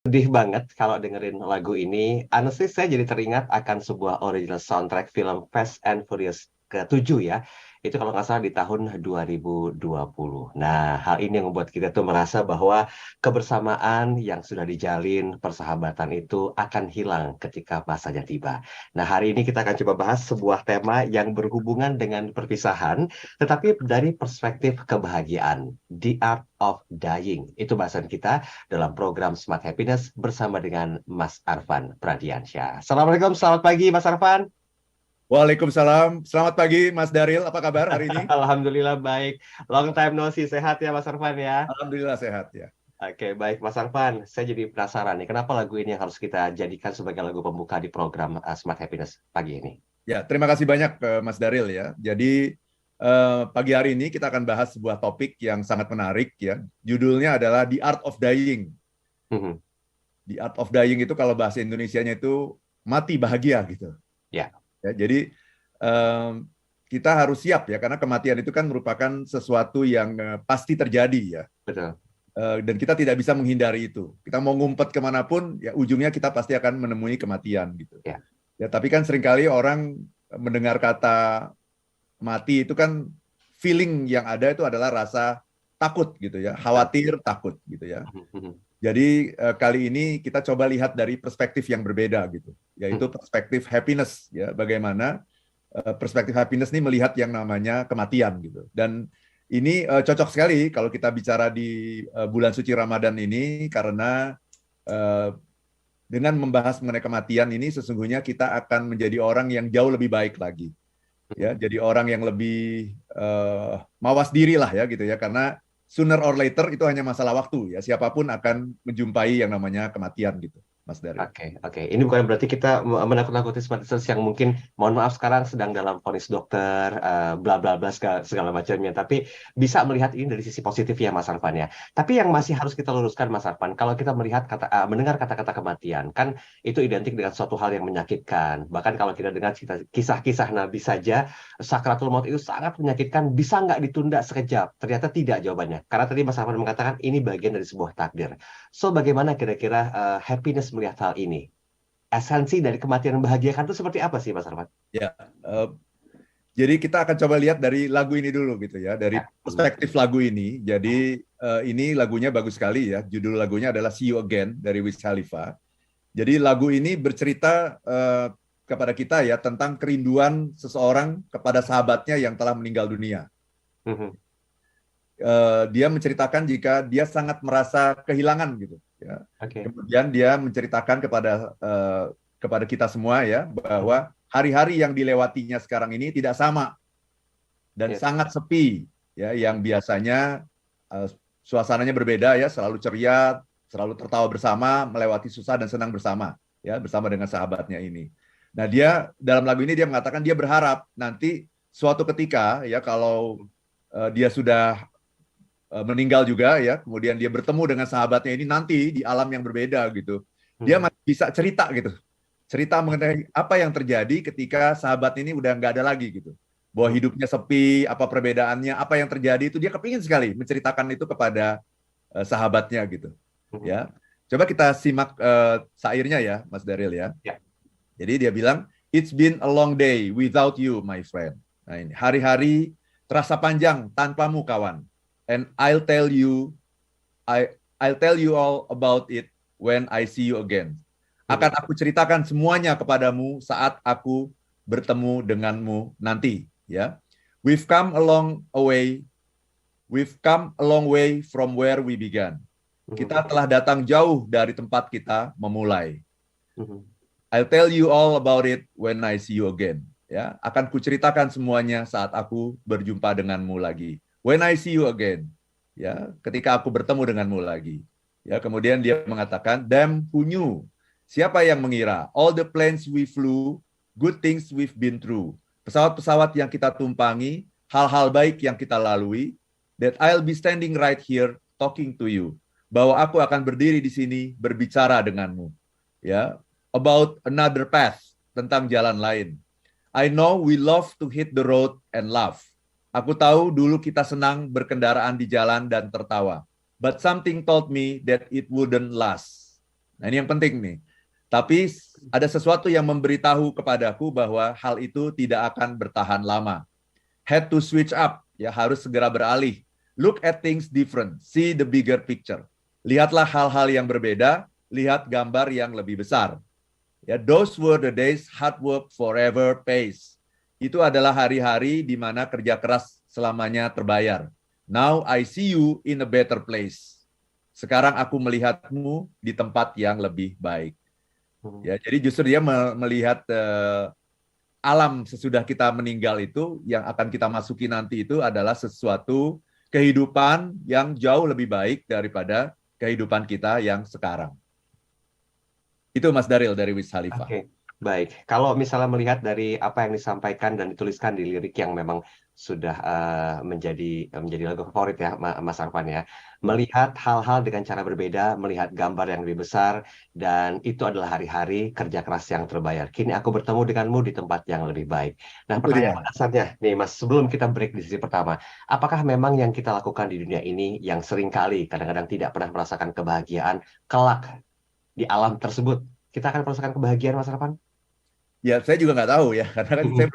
Sedih banget kalau dengerin lagu ini. Honestly, saya jadi teringat akan sebuah original soundtrack film Fast and Furious ke-7 ya. Itu kalau nggak salah di tahun 2020. Nah, hal ini yang membuat kita tuh merasa bahwa kebersamaan yang sudah dijalin, persahabatan itu akan hilang ketika masanya tiba. Nah, hari ini kita akan coba bahas sebuah tema yang berhubungan dengan perpisahan, tetapi dari perspektif kebahagiaan. The Art of Dying. Itu bahasan kita dalam program Smart Happiness bersama dengan Mas Arfan Pradiansyah. Assalamualaikum, selamat pagi Mas Arfan. Waalaikumsalam. Selamat pagi, Mas Daril. Apa kabar hari ini? Alhamdulillah baik. Long time no see, sehat ya Mas Arfan ya? Alhamdulillah sehat ya. Oke, baik Mas Arfan. Saya jadi penasaran nih, kenapa lagu ini yang harus kita jadikan sebagai lagu pembuka di program Smart Happiness pagi ini? Ya, terima kasih banyak Mas Daril ya. Jadi pagi hari ini kita akan bahas sebuah topik yang sangat menarik ya. Judulnya adalah The Art of Dying. Mhm. The Art of Dying itu kalau bahasa Indonesianya itu mati bahagia gitu. Ya, Ya, jadi kita harus siap ya karena kematian itu kan merupakan sesuatu yang pasti terjadi ya. betul. Dan kita tidak bisa menghindari itu. Kita mau ngumpet kemanapun, ya ujungnya kita pasti akan menemui kematian gitu. Ya. Ya, tapi kan seringkali orang mendengar kata mati itu kan feeling yang ada itu adalah rasa takut gitu ya, khawatir, takut gitu ya. Mhm. Jadi kali ini kita coba lihat dari perspektif yang berbeda gitu, yaitu Mhm. perspektif happiness ya, bagaimana perspektif happiness ini melihat yang namanya kematian gitu. Dan ini cocok sekali kalau kita bicara di bulan suci Ramadan ini karena eh, dengan membahas mengenai kematian ini sesungguhnya kita akan menjadi orang yang jauh lebih baik lagi ya, jadi orang yang lebih mawas diri lah ya gitu ya, karena sooner or later itu hanya masalah waktu ya, siapapun akan menjumpai yang namanya kematian gitu, Mas Daryl. Oke. Ini bukan berarti kita menakut-nakuti smart yang mungkin, mohon maaf sekarang sedang dalam vonis dokter, bla bla bla segala macamnya. Tapi bisa melihat ini dari sisi positif ya Mas Arfan ya. Tapi yang masih harus kita luruskan Mas Arfan, kalau kita melihat mendengar kata-kata kematian, kan itu identik dengan suatu hal yang menyakitkan. Bahkan kalau kita dengar kisah-kisah Nabi saja, sakratul maut itu sangat menyakitkan. Bisa nggak ditunda sekejap? Ternyata tidak jawabannya. Karena tadi Mas Arfan mengatakan ini bagian dari sebuah takdir. So, bagaimana kira-kira happiness melihat hal ini? Esensi dari kematian yang membahagiakan itu seperti apa sih, Mas Arfan? Ya, eh, jadi kita akan coba lihat dari lagu ini dulu gitu ya, dari Ya. perspektif lagu ini. Jadi ini lagunya bagus sekali ya, judul lagunya adalah See You Again dari Wiz Khalifa. Jadi lagu ini bercerita kepada kita ya tentang kerinduan seseorang kepada sahabatnya yang telah meninggal dunia. Mhm. Dia menceritakan jika dia sangat merasa kehilangan gitu ya. Oke. Kemudian dia menceritakan kepada kita semua ya Mhm. bahwa hari-hari yang dilewatinya sekarang ini tidak sama dan Ya. sangat sepi ya, yang biasanya suasananya berbeda ya, selalu ceria, selalu tertawa bersama, melewati susah dan senang bersama ya, bersama dengan sahabatnya ini. Nah, dia dalam lagu ini dia mengatakan dia berharap nanti suatu ketika ya kalau dia sudah meninggal juga ya, kemudian dia bertemu dengan sahabatnya ini nanti di alam yang berbeda gitu. Dia Mhm. masih bisa cerita gitu. Cerita mengenai apa yang terjadi ketika sahabat ini udah nggak ada lagi gitu. Bahwa Mhm. hidupnya sepi, apa perbedaannya, apa yang terjadi itu dia kepingin sekali menceritakan itu kepada sahabatnya gitu. Mhm. Ya. Coba kita simak syairnya ya, Mas Daryl ya. Ya. Jadi dia bilang, "It's been a long day without you, my friend." Nah ini, hari-hari terasa panjang tanpamu, kawan. And I'll tell you all about it when I see you again. Mhm. Akan aku ceritakan semuanya kepadamu saat aku bertemu denganmu nanti, ya. We've come a long way. We've come a long way from where we began. Mhm. Kita telah datang jauh dari tempat kita memulai. Mhm. I'll tell you all about it when I see you again. Ya, akan kuceritakan semuanya saat aku berjumpa denganmu lagi. When I see you again. Ya, ketika aku bertemu denganmu lagi. Ya, kemudian dia mengatakan, damn who knew? Siapa yang mengira? All the planes we flew, good things we've been through. Pesawat-pesawat yang kita tumpangi, hal-hal baik yang kita lalui, that I'll be standing right here talking to you. Bahwa aku akan berdiri di sini berbicara denganmu. Ya, about another path, tentang jalan lain. I know we love to hit the road and laugh. Aku tahu dulu kita senang berkendaraan di jalan dan tertawa. But something told me that it wouldn't last. Nah, ini yang penting nih. Tapi ada sesuatu yang memberitahu kepadaku bahwa hal itu tidak akan bertahan lama. Had to switch up, ya harus segera beralih. Look at things different, see the bigger picture. Lihatlah hal-hal yang berbeda, lihat gambar yang lebih besar. Ya, those were the days hard work forever pays. Itu adalah hari-hari di mana kerja keras selamanya terbayar. Now I see you in a better place. Sekarang aku melihatmu di tempat yang lebih baik. Ya, jadi justru dia melihat alam sesudah kita meninggal itu yang akan kita masuki nanti itu adalah sesuatu kehidupan yang jauh lebih baik daripada kehidupan kita yang sekarang. Itu Mas Daril dari Wiz Khalifa. Oke, baik. Kalau misalnya melihat dari apa yang disampaikan dan dituliskan di lirik yang memang sudah menjadi lagu favorit ya, Mas Arfan ya. Melihat hal-hal dengan cara berbeda, melihat gambar yang lebih besar, dan itu adalah hari-hari kerja keras yang terbayar. Kini aku bertemu denganmu di tempat yang lebih baik. Nah, Itu pertanyaan dia. dasarnya nih, Mas, sebelum kita break di sesi pertama, apakah memang yang kita lakukan di dunia ini yang seringkali kadang-kadang tidak pernah merasakan kebahagiaan kelak di alam tersebut? Kita akan merasakan kebahagiaan, Mas Arfan? Ya, saya juga nggak tahu ya, karena kan saya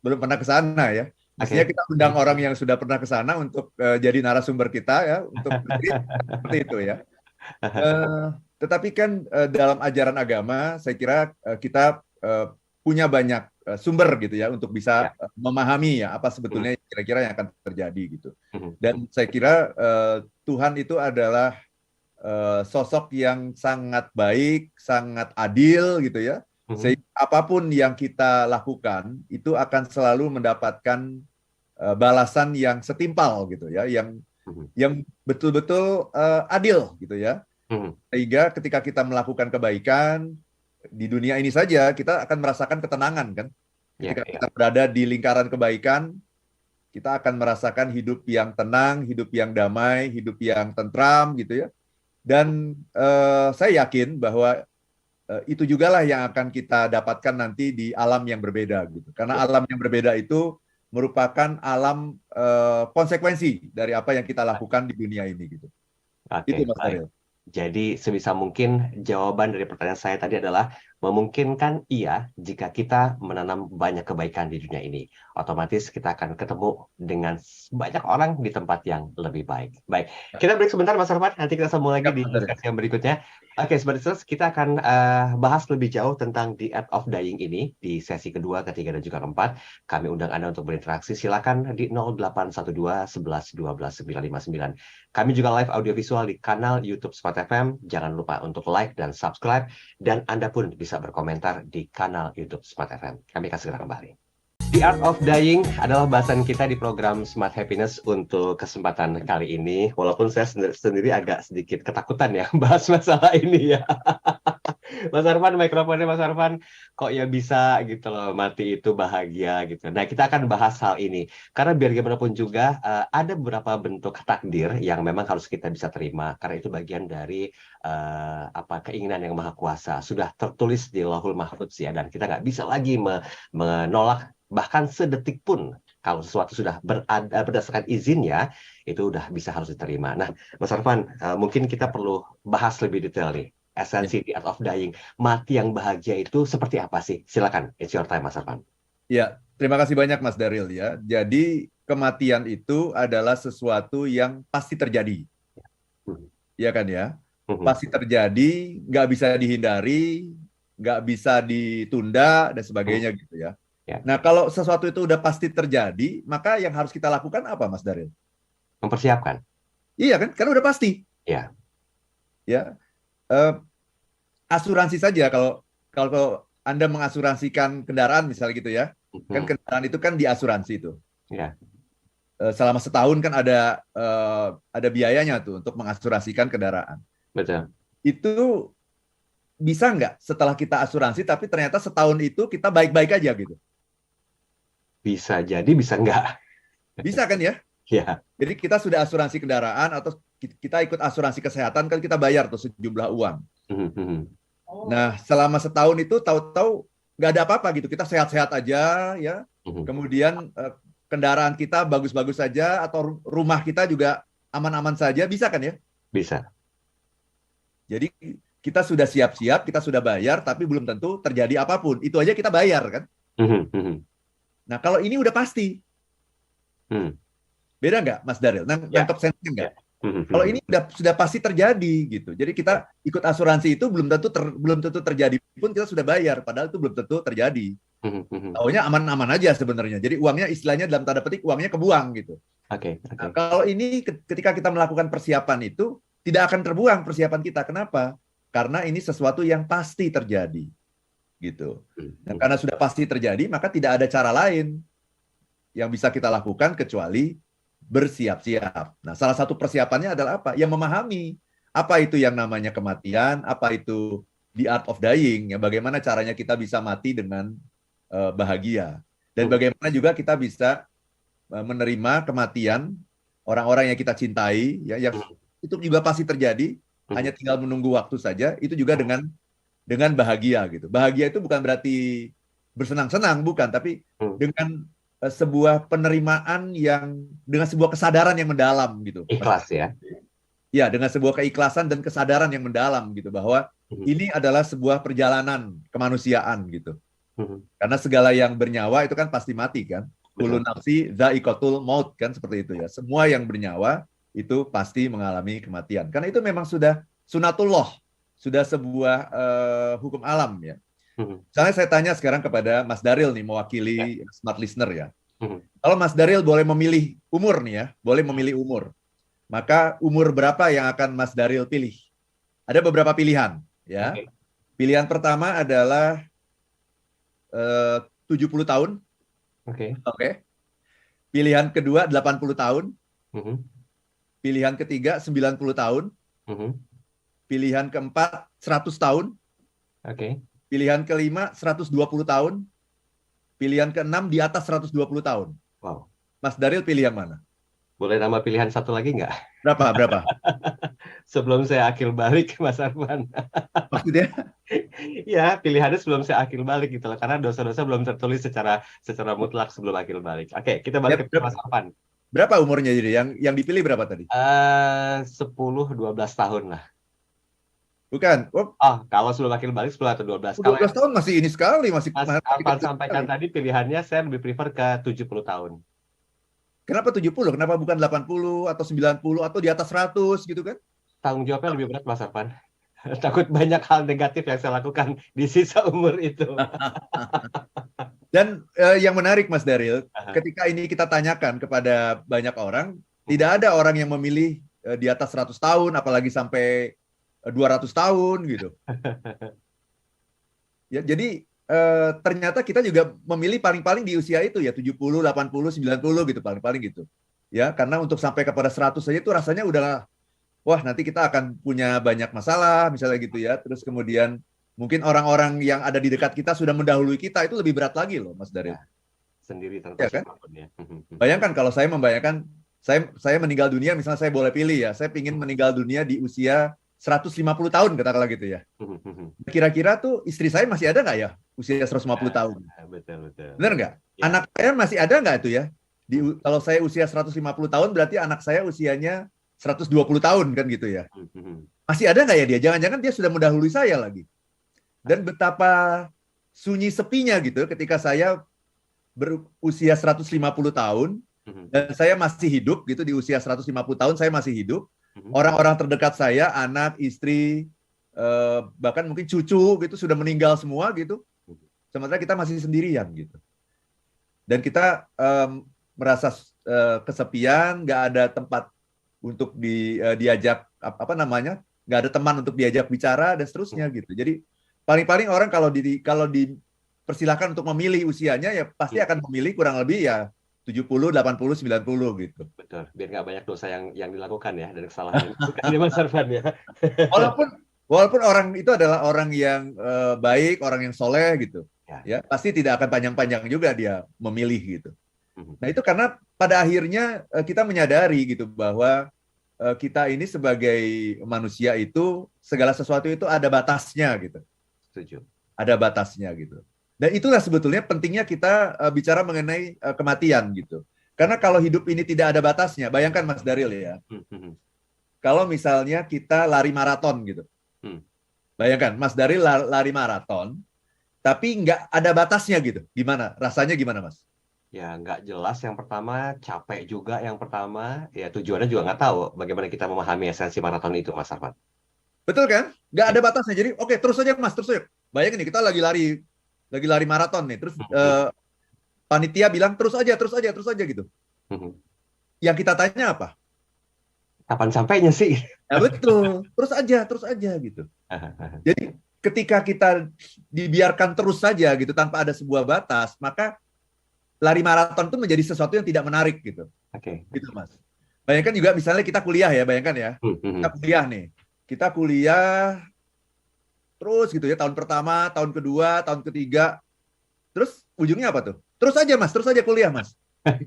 belum pernah ke sana ya. Mestinya Oke. kita undang orang yang sudah pernah ke sana untuk jadi narasumber kita ya, untuk seperti itu ya. Eh, tetapi kan dalam ajaran agama, saya kira kita punya banyak sumber gitu ya untuk bisa Ya. memahami ya apa Hmm. sebetulnya kira-kira yang akan terjadi gitu. Hmm. Dan saya kira Tuhan itu adalah sosok yang sangat baik, sangat adil gitu ya. Hmm. Sehingga apapun yang kita lakukan itu akan selalu mendapatkan balasan yang setimpal gitu ya, Hmm. yang betul-betul adil gitu ya. Hmm. Sehingga ketika kita melakukan kebaikan di dunia ini saja kita akan merasakan ketenangan kan. Ya, Ketika ya. kita berada di lingkaran kebaikan, kita akan merasakan hidup yang tenang, hidup yang damai, hidup yang tentram gitu ya. Dan saya yakin bahwa itu jugalah yang akan kita dapatkan nanti di alam yang berbeda gitu. Karena alam yang berbeda itu merupakan alam konsekuensi dari apa yang kita lakukan di dunia ini gitu. Itu Oke, Mas baik. Daryl. Jadi sebisa mungkin jawaban dari pertanyaan saya tadi adalah memungkinkan iya jika kita menanam banyak kebaikan di dunia ini. Otomatis kita akan ketemu dengan banyak orang di tempat yang lebih baik. Baik, kita break sebentar Mas Arfan, nanti kita sambung lagi Siap, di Mas Daryl. sesi yang berikutnya. Oke, Sobat Listeners, kita akan bahas lebih jauh tentang The Art of Dying ini di sesi kedua, ketiga, dan juga keempat. Kami undang Anda untuk berinteraksi. Silakan di 0812 11 12 959. Kami juga live audiovisual di kanal YouTube Smart FM. Jangan lupa untuk like dan subscribe. Dan Anda pun bisa berkomentar di kanal YouTube Smart FM. Kami akan segera kembali. The Art of Dying adalah bahasan kita di program Smart Happiness untuk kesempatan kali ini. Walaupun saya sendiri agak sedikit ketakutan ya bahas masalah ini ya. Mas Arfan, mikrofonnya Mas Arfan, kok ya bisa gitu loh, mati itu bahagia gitu. Nah, kita akan bahas hal ini. Karena biar gimana pun juga, ada beberapa bentuk takdir yang memang harus kita bisa terima. Karena itu bagian dari keinginan yang maha kuasa. Sudah tertulis di Lauhul Mahfudz ya, dan kita nggak bisa lagi menolak bahkan sedetik pun. Kalau sesuatu sudah berdasarkan izinnya, itu udah bisa harus diterima. Nah, Mas Arfan, mungkin kita perlu bahas lebih detail nih. Esensi The Art of Dying, mati yang bahagia itu seperti apa sih? Silakan, it's your time, Mas Arfan. Ya, terima kasih banyak Mas Daryl ya. Jadi kematian itu adalah sesuatu yang pasti terjadi. Iya kan ya? Pasti terjadi, nggak bisa dihindari, nggak bisa ditunda, dan sebagainya gitu ya. Ya. Nah, kalau sesuatu itu udah pasti terjadi, maka yang harus kita lakukan apa, Mas Daryl? Mempersiapkan. Iya kan? Karena udah pasti. Ya. Ya, asuransi saja kalau Anda mengasuransikan kendaraan misalnya gitu ya, kan kendaraan itu kan diasuransi itu. Ya. Selama setahun kan ada biayanya tuh untuk mengasuransikan kendaraan. Betul. Itu bisa nggak setelah kita asuransi tapi ternyata setahun itu kita baik-baik aja gitu? Bisa jadi, bisa enggak. Bisa kan ya? Ya. Jadi kita sudah asuransi kendaraan atau kita ikut asuransi kesehatan kan kita bayar tuh sejumlah uang. Nah, selama setahun itu tahu-tahu nggak ada apa-apa gitu. Kita sehat-sehat aja ya. Kemudian kendaraan kita bagus-bagus saja atau rumah kita juga aman-aman saja, bisa kan ya? Bisa. Jadi kita sudah siap-siap, kita sudah bayar, tapi belum tentu terjadi apapun. Itu aja kita bayar kan. Nah kalau ini udah pasti, beda nggak Mas Daril? Nangkep sense nggak? Kalau ini sudah pasti terjadi gitu. Jadi kita ikut asuransi itu belum tentu terjadi pun kita sudah bayar, padahal itu belum tentu terjadi. Taunya aman-aman aja sebenarnya. Jadi uangnya istilahnya dalam tanda petik uangnya kebuang gitu. Nah, kalau ini ketika kita melakukan persiapan itu tidak akan terbuang persiapan kita. Kenapa? Karena ini sesuatu yang pasti terjadi gitu. Dan karena sudah pasti terjadi, maka tidak ada cara lain yang bisa kita lakukan kecuali bersiap-siap. Nah, salah satu persiapannya adalah apa? Yang memahami apa itu yang namanya kematian, apa itu the art of dying, ya bagaimana caranya kita bisa mati dengan bahagia. Dan bagaimana juga kita bisa menerima kematian orang-orang yang kita cintai, ya, yang itu juga pasti terjadi, hanya tinggal menunggu waktu saja, itu juga dengan bahagia gitu. Bahagia itu bukan berarti bersenang-senang, bukan, tapi dengan sebuah penerimaan yang dengan sebuah kesadaran yang mendalam gitu. Ikhlas ya. Ya, dengan sebuah keikhlasan dan kesadaran yang mendalam gitu bahwa ini adalah sebuah perjalanan kemanusiaan gitu. Karena segala yang bernyawa itu kan pasti mati kan. Kullu nafsi dha'iqatul maut kan, seperti itu ya. Semua yang bernyawa itu pasti mengalami kematian. Karena itu memang sudah sunatullah, sudah sebuah hukum alam ya. Misalnya saya tanya sekarang kepada Mas Daril nih, mewakili smart listener ya. Kalau Mas Daril boleh memilih umur nih ya, boleh memilih umur. Maka umur berapa yang akan Mas Daril pilih? Ada beberapa pilihan ya. Pilihan pertama adalah 70 tahun. Oke. Pilihan kedua 80 tahun. Pilihan ketiga 90 tahun. Pilihan keempat 100 tahun. Pilihan kelima 120 tahun. Pilihan keenam di atas 120 tahun. Wow. Mas Daril pilih yang mana? Boleh tambah pilihan satu lagi nggak? Berapa? Sebelum saya akil balik, Mas Arfan. Maksudnya? Ya, pilihannya sebelum saya akil balik gitu loh. Karena dosa-dosa belum tertulis secara mutlak sebelum akil balik. Oke, kita balik ke Mas Arfan. Berapa umurnya jadi? Yang dipilih berapa tadi? 10-12 tahun lah. Bukan. Kalau sebelum akil balik 10 atau 12. 12 tahun masih ini sekali. Mas Arfan sampaikan tadi pilihannya saya lebih prefer ke 70 tahun. Kenapa 70? Kenapa bukan 80 atau 90 atau di atas 100 gitu kan? Tanggung jawabnya lebih berat Mas Arfan. Takut banyak hal negatif yang saya lakukan di sisa umur itu. Dan yang menarik Mas Daril, ketika ini kita tanyakan kepada banyak orang, tidak ada orang yang memilih di atas 100 tahun, apalagi sampai 200 tahun gitu. Ya, jadi ternyata kita juga memilih paling-paling di usia itu ya 70, 80, 90 gitu paling-paling gitu. Ya, karena untuk sampai kepada 100 saja itu rasanya udah wah, nanti kita akan punya banyak masalah misalnya gitu ya. Terus kemudian mungkin orang-orang yang ada di dekat kita sudah mendahului kita, itu lebih berat lagi loh Mas Daril. Sendiri tanpa siapapun ya. Bayangkan kalau saya membayangkan saya meninggal dunia, misalnya saya boleh pilih ya, saya ingin meninggal dunia di usia 150 tahun katakanlah gitu ya. Kira-kira tuh istri saya masih ada nggak ya usia 150 tahun? Betul. Benar nggak? Ya. Anak saya masih ada nggak itu ya? Kalau saya usia 150 tahun berarti anak saya usianya 120 tahun kan gitu ya. Masih ada nggak ya dia? Jangan-jangan dia sudah mendahului saya lagi. Dan betapa sunyi sepinya gitu ketika saya berusia 150 tahun dan saya masih hidup gitu, di usia 150 tahun saya masih hidup. Orang-orang terdekat saya, anak, istri, bahkan mungkin cucu gitu sudah meninggal semua gitu. Sementara kita masih sendirian gitu. Dan kita merasa kesepian, nggak ada tempat untuk diajak nggak ada teman untuk diajak bicara dan seterusnya gitu. Jadi paling-paling orang kalau dipersilahkan untuk memilih usianya ya pasti akan memilih kurang lebih ya 70, 80, 90 gitu. Betul, biar nggak banyak dosa yang dilakukan ya dan kesalahan yang Mas Arfan ya. Walaupun orang itu adalah orang yang baik, orang yang soleh gitu, ya pasti tidak akan panjang-panjang juga dia memilih gitu. Nah itu karena pada akhirnya kita menyadari gitu bahwa kita ini sebagai manusia itu segala sesuatu itu ada batasnya gitu. Setuju. Ada batasnya gitu. Dan itulah sebetulnya pentingnya kita bicara mengenai kematian gitu. Karena kalau hidup ini tidak ada batasnya, bayangkan Mas Daril ya. Kalau misalnya kita lari maraton gitu. Bayangkan, Mas Daryl lari maraton, tapi nggak ada batasnya gitu. Gimana? Rasanya gimana, Mas? Ya, nggak jelas yang pertama, capek juga yang pertama. Ya, tujuannya juga nggak tahu bagaimana kita memahami esensi maraton itu, Mas Arfan. Betul kan? Nggak Ya. ada batasnya. Jadi, oke, terus aja, Mas, terus aja. Bayangin nih, kita lagi lari maraton nih. Terus panitia bilang terus aja, terus aja, terus aja gitu. Yang kita tanya apa? Kapan sampainya sih? Ya betul, terus aja gitu. Jadi ketika kita dibiarkan terus saja gitu tanpa ada sebuah batas, maka lari maraton itu menjadi sesuatu yang tidak menarik gitu. Oke. Gitu, Mas. Bayangkan juga misalnya kita kuliah ya, bayangkan ya. Kita kuliah nih. Kita kuliah terus gitu ya, tahun pertama, tahun kedua, tahun ketiga. Terus ujungnya apa tuh? Terus aja, Mas, terus aja kuliah, Mas.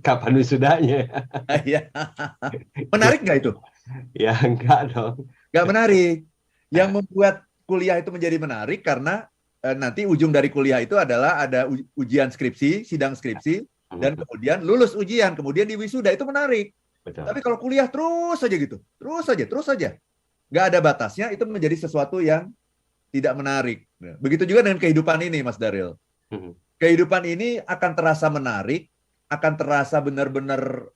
Kapan wisudanya? Iya. Menarik nggak itu? Ya, enggak dong. Nggak menarik. Yang membuat kuliah itu menjadi menarik karena nanti ujung dari kuliah itu adalah ada ujian skripsi, sidang skripsi, dan kemudian lulus ujian, kemudian di wisuda, itu menarik. Betul. Tapi kalau kuliah terus saja gitu, terus saja. Nggak ada batasnya, itu menjadi sesuatu yang tidak menarik. Begitu juga dengan kehidupan ini, Mas Daryl. Kehidupan ini akan terasa menarik, akan terasa benar-benar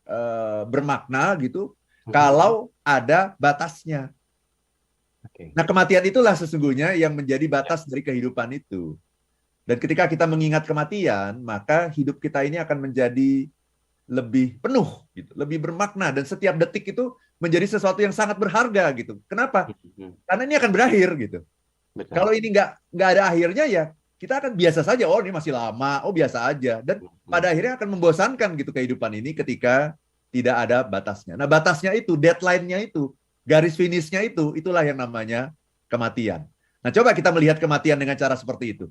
bermakna gitu, kalau ada batasnya. Nah, kematian itulah sesungguhnya yang menjadi batas dari kehidupan itu. Dan ketika kita mengingat kematian, maka hidup kita ini akan menjadi lebih penuh, gitu, lebih bermakna, dan setiap detik itu menjadi sesuatu yang sangat berharga gitu. Kenapa? Karena ini akan berakhir gitu. Betul. Kalau ini nggak ada akhirnya, ya kita akan biasa saja. Oh, ini masih lama. Oh, biasa aja. Dan pada akhirnya akan membosankan gitu kehidupan ini ketika tidak ada batasnya. Nah, batasnya itu, deadline-nya itu, garis finishnya itu, itulah yang namanya kematian. Nah, coba kita melihat kematian dengan cara seperti itu.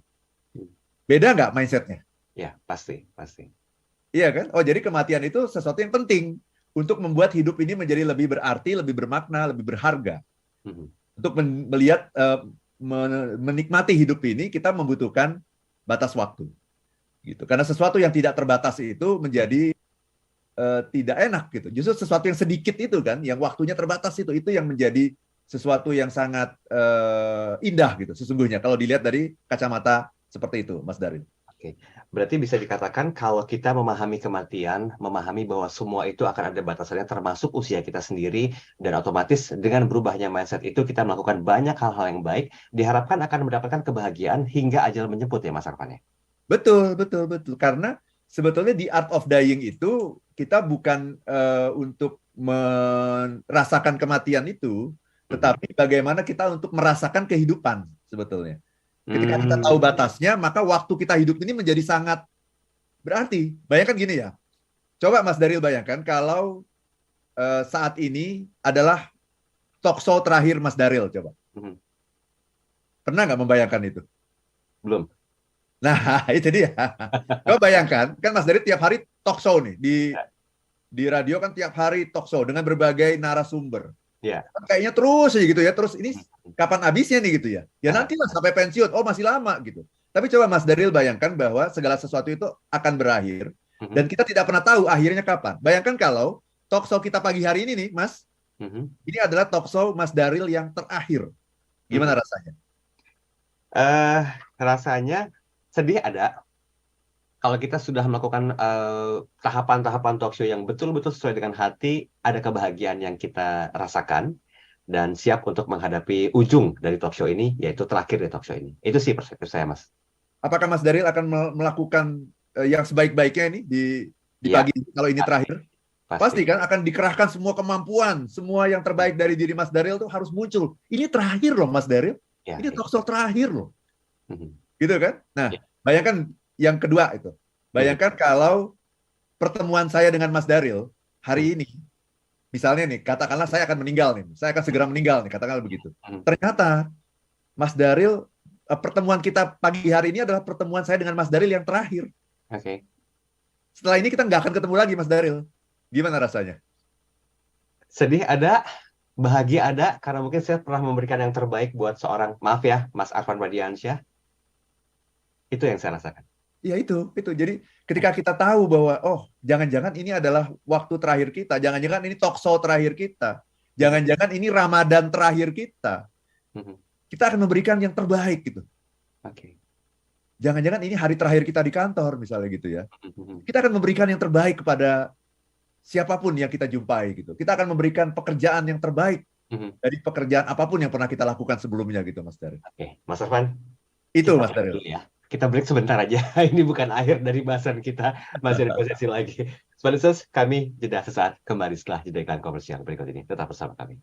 Beda nggak mindset-nya? Ya, pasti, pasti. Iya kan? Oh, jadi kematian itu sesuatu yang penting untuk membuat hidup ini menjadi lebih berarti, lebih bermakna, lebih berharga. Untuk melihat, menikmati hidup ini, kita membutuhkan batas waktu. Gitu. Karena sesuatu yang tidak terbatas itu menjadi tidak enak gitu. Justru sesuatu yang sedikit itu kan, yang waktunya terbatas itu yang menjadi sesuatu yang sangat indah gitu sesungguhnya kalau dilihat dari kacamata seperti itu, Mas Daryl. Oke, berarti bisa dikatakan kalau kita memahami kematian, memahami bahwa semua itu akan ada batasannya termasuk usia kita sendiri, dan otomatis dengan berubahnya mindset itu kita melakukan banyak hal-hal yang baik, diharapkan akan mendapatkan kebahagiaan hingga ajal menjemput ya Mas Arfan ya? Betul, betul, betul. Karena sebetulnya di Art of Dying itu kita bukan untuk merasakan kematian itu, tetapi bagaimana kita untuk merasakan kehidupan sebetulnya. Ketika kita tahu batasnya, maka waktu kita hidup ini menjadi sangat berarti. Bayangkan gini ya, coba Mas Daryl bayangkan kalau saat ini adalah talk show terakhir Mas Daryl, coba. Pernah nggak membayangkan itu? Belum. Nah, itu dia. Coba bayangkan, kan Mas Daryl tiap hari talk show nih, di radio kan tiap hari talk show dengan berbagai narasumber. Ya. Kayaknya terus aja gitu ya, terus ini kapan habisnya nih gitu ya? Ya nantilah sampai pensiun, oh masih lama gitu. Tapi coba Mas Daryl bayangkan bahwa segala sesuatu itu akan berakhir, dan kita tidak pernah tahu akhirnya kapan. Bayangkan kalau talk show kita pagi hari ini nih, Mas, ini adalah talk show Mas Daryl yang terakhir. Gimana rasanya? Rasanya sedih ada. Kalau kita sudah melakukan tahapan-tahapan talk show yang betul-betul sesuai dengan hati, ada kebahagiaan yang kita rasakan, dan siap untuk menghadapi ujung dari talk show ini, yaitu terakhir di talk show ini. Itu sih perspektif saya, Mas. Apakah Mas Daryl akan melakukan yang sebaik-baiknya ini di pagi kalau ini terakhir? Pasti kan akan dikerahkan semua kemampuan, semua yang terbaik dari diri Mas Daryl itu harus muncul. Ini terakhir loh Mas Daryl. Ini talk show terakhir loh. Gitu kan? Nah, bayangkan yang kedua itu. Bayangkan kalau pertemuan saya dengan Mas Daryl hari ini, misalnya nih, katakanlah saya akan meninggal nih, saya akan segera meninggal nih, katakanlah begitu. Ternyata Mas Daryl, pertemuan kita pagi hari ini adalah pertemuan saya dengan Mas Daryl yang terakhir. Oke. Setelah ini kita nggak akan ketemu lagi Mas Daryl. Gimana rasanya? Sedih ada, bahagia ada, karena mungkin saya pernah memberikan yang terbaik buat seorang, maaf ya, Mas Arfan Radiansyah. Itu yang saya rasakan. Ya itu. Jadi ketika kita tahu bahwa, oh jangan-jangan ini adalah waktu terakhir kita, jangan-jangan ini talk show terakhir kita, jangan-jangan ini Ramadan terakhir kita. kita akan memberikan yang terbaik gitu. Oke. Jangan-jangan ini hari terakhir kita di kantor misalnya gitu ya. Kita akan memberikan yang terbaik kepada siapapun yang kita jumpai gitu. Kita akan memberikan pekerjaan yang terbaik dari pekerjaan apapun yang pernah kita lakukan sebelumnya gitu, Mas Daryl. Oke, Mas Arfan. Itu Kita Mas break Daryl. dulu ya. Kita break sebentar aja. Ini bukan akhir dari bahasan kita. Masih ada sesi lagi. Sponsors, kami jeda sesaat kembali setelah jeda iklan komersial berikut ini. Tetap bersama kami.